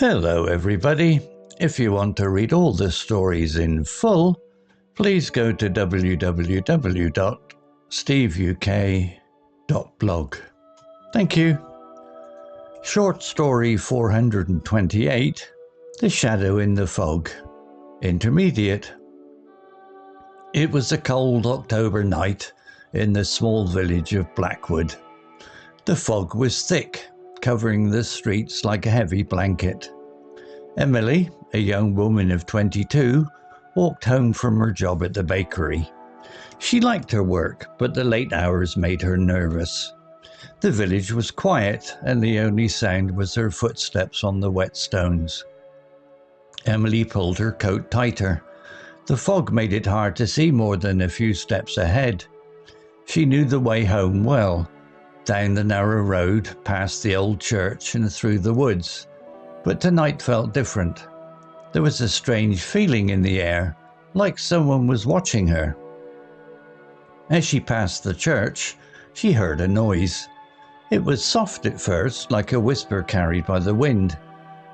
Hello everybody. If you want to read all the stories in full, please go to www.steveuk.blog. Thank you. Short story 428, The Shadow in the Fog. Intermediate. It was a cold October night in the small village of Blackwood. The fog was thick, covering the streets like a heavy blanket. Emily, a young woman of 22, walked home from her job at the bakery. She liked her work, but the late hours made her nervous. The village was quiet, and the only sound was her footsteps on the wet stones. Emily pulled her coat tighter. The fog made it hard to see more than a few steps ahead. She knew the way home well, down the narrow road, past the old church and through the woods. But tonight felt different. There was a strange feeling in the air, like someone was watching her. As she passed the church, she heard a noise. It was soft at first, like a whisper carried by the wind.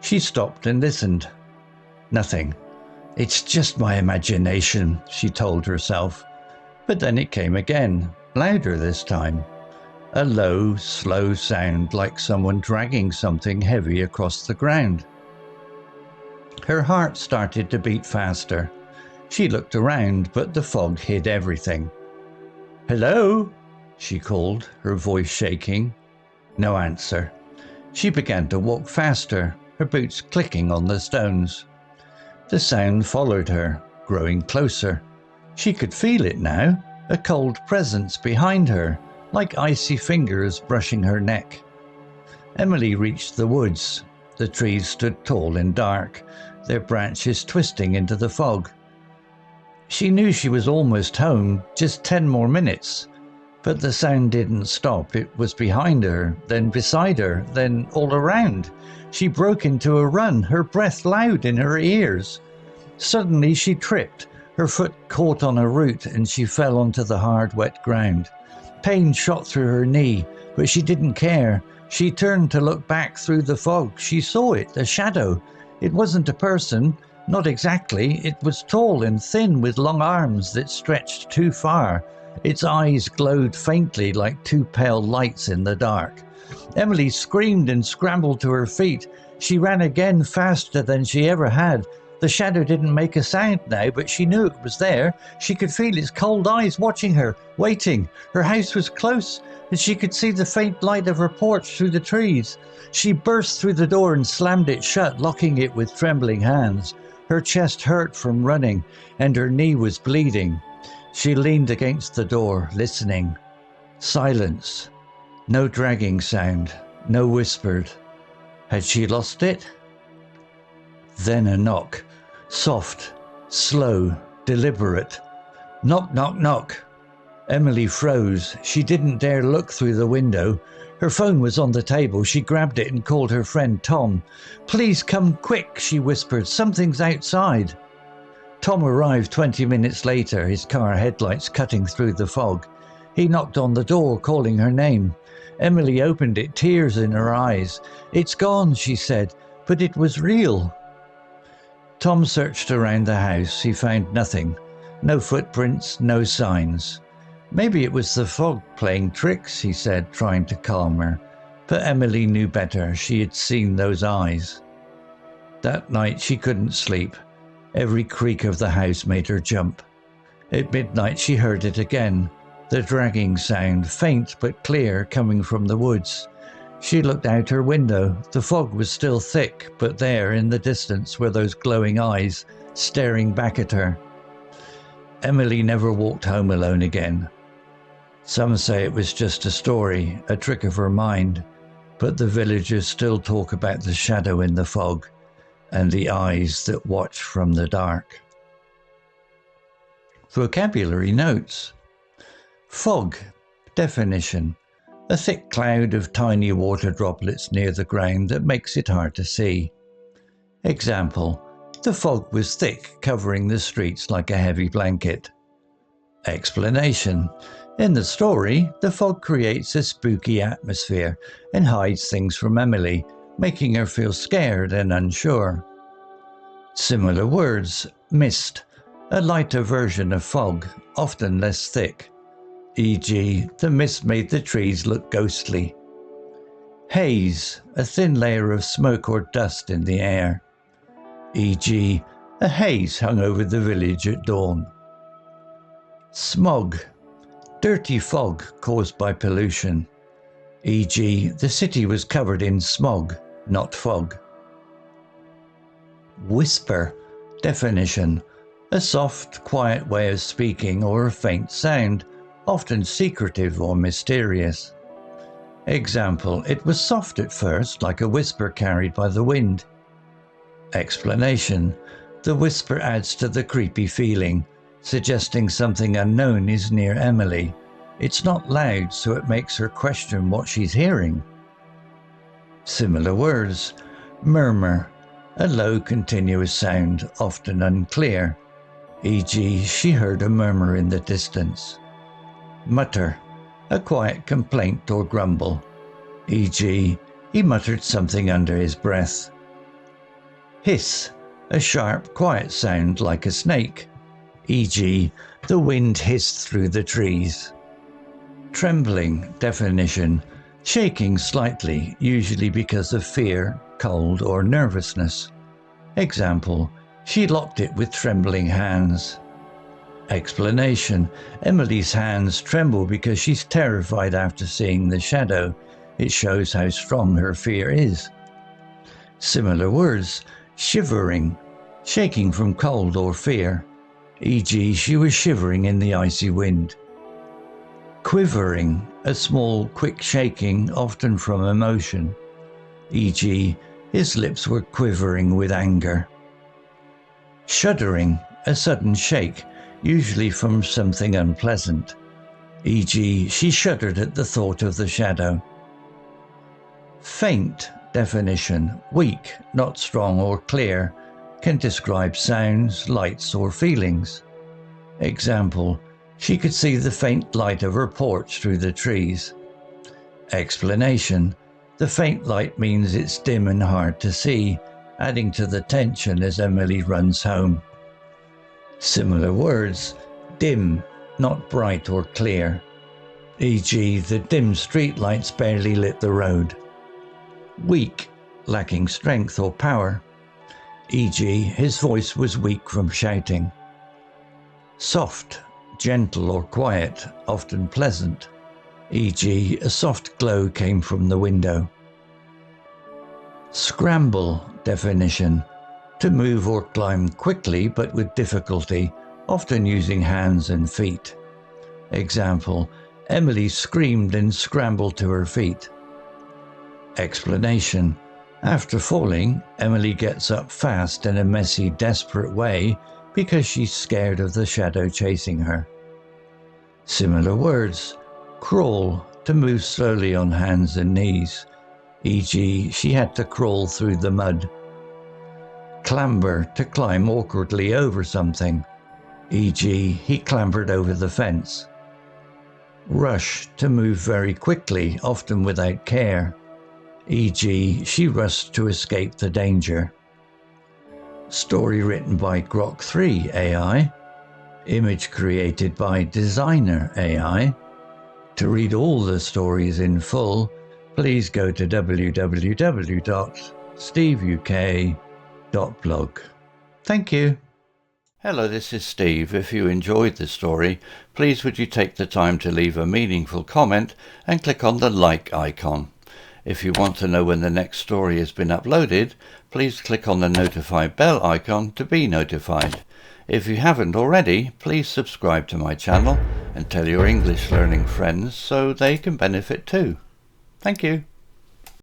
She stopped and listened. Nothing. It's just my imagination, she told herself. But then it came again, louder this time. A low, slow sound like someone dragging something heavy across the ground. Her heart started to beat faster. She looked around, but the fog hid everything. "Hello?" she called, her voice shaking. No answer. She began to walk faster, her boots clicking on the stones. The sound followed her, growing closer. She could feel it now, a cold presence behind her, like icy fingers brushing her neck. Emily reached the woods. The trees stood tall and dark, their branches twisting into the fog. She knew she was almost home, just 10 more minutes. But the sound didn't stop. It was behind her, then beside her, then all around. She broke into a run, her breath loud in her ears. Suddenly she tripped. Her foot caught on a root and she fell onto the hard, wet ground. Pain shot through her knee, but she didn't care. She turned to look back through the fog. She saw it, a shadow. It wasn't a person, not exactly. It was tall and thin with long arms that stretched too far. Its eyes glowed faintly like two pale lights in the dark. Emily screamed and scrambled to her feet. She ran again, faster than she ever had. The shadow didn't make a sound now, but she knew it was there. She could feel its cold eyes watching her, waiting. Her house was close, and she could see the faint light of her porch through the trees. She burst through the door and slammed it shut, locking it with trembling hands. Her chest hurt from running, and her knee was bleeding. She leaned against the door, listening. Silence. No dragging sound, no whispered. Had she lost it? Then a knock. Soft, slow, deliberate. Knock, knock, knock. Emily froze. She didn't dare look through the window. Her phone was on the table. She grabbed it and called her friend Tom. "Please come quick," she whispered. "Something's outside." Tom arrived 20 minutes later, his car headlights cutting through the fog. He knocked on the door, calling her name. Emily opened it, tears in her eyes. "It's gone," she said, "but it was real." Tom searched around the house. He found nothing. No footprints, no signs. "Maybe it was the fog playing tricks," he said, trying to calm her. But Emily knew better. She had seen those eyes. That night she couldn't sleep. Every creak of the house made her jump. At midnight she heard it again, the dragging sound, faint but clear, coming from the woods. She looked out her window. The fog was still thick, but there in the distance were those glowing eyes, staring back at her. Emily never walked home alone again. Some say it was just a story, a trick of her mind, but the villagers still talk about the shadow in the fog and the eyes that watch from the dark. Vocabulary notes. Fog. Definition. A thick cloud of tiny water droplets near the ground that makes it hard to see. Example. The fog was thick, covering the streets like a heavy blanket. Explanation. In the story, the fog creates a spooky atmosphere and hides things from Emily, making her feel scared and unsure. Similar words: mist, a lighter version of fog, often less thick, e.g., the mist made the trees look ghostly. Haze, a thin layer of smoke or dust in the air, e.g., a haze hung over the village at dawn. Smog, dirty fog caused by pollution, e.g., the city was covered in smog, not fog. Whisper, definition: a soft, quiet way of speaking or a faint sound, often secretive or mysterious. Example: it was soft at first, like a whisper carried by the wind. Explanation: the whisper adds to the creepy feeling, suggesting something unknown is near Emily. It's not loud, so it makes her question what she's hearing. Similar words: murmur, a low continuous sound, often unclear, e.g., she heard a murmur in the distance. Mutter, a quiet complaint or grumble, e.g., he muttered something under his breath. Hiss, a sharp, quiet sound like a snake, e.g., the wind hissed through the trees. Trembling, definition: shaking slightly, usually because of fear, cold, or nervousness. Example: she locked it with trembling hands. Explanation: Emily's hands tremble because she's terrified after seeing the shadow. It shows how strong her fear is. Similar words: shivering, shaking from cold or fear, e.g., she was shivering in the icy wind. Quivering, a small, quick shaking, often from emotion, e.g., his lips were quivering with anger. Shuddering, a sudden shake, usually from something unpleasant, e.g., she shuddered at the thought of the shadow. Faint, definition: weak, not strong or clear, can describe sounds, lights, or feelings. Example: she could see the faint light of her porch through the trees. Explanation: the faint light means it's dim and hard to see, adding to the tension as Emily runs home. Similar words: dim, not bright or clear, e.g., the dim street lights barely lit the road. Weak, lacking strength or power, e.g., his voice was weak from shouting. Soft, gentle or quiet, often pleasant, e.g., a soft glow came from the window. Scramble, definition: to move or climb quickly but with difficulty, often using hands and feet. Example: Emily screamed and scrambled to her feet. Explanation: after falling, Emily gets up fast in a messy, desperate way because she's scared of the shadow chasing her. Similar words: crawl, to move slowly on hands and knees, e.g., she had to crawl through the mud. Clamber, to climb awkwardly over something, e.g., he clambered over the fence. Rush, to move very quickly, often without care, e.g., she rushed to escape the danger. Story written by Grok 3 AI. Image created by Designer AI. To read all the stories in full, please go to www.steveuk.blog. Thank you. Hello, this is Steve. If you enjoyed the story, please would you take the time to leave a meaningful comment and click on the like icon. If you want to know when the next story has been uploaded, please click on the notify bell icon to be notified. If you haven't already, please subscribe to my channel and tell your English learning friends so they can benefit too. Thank you.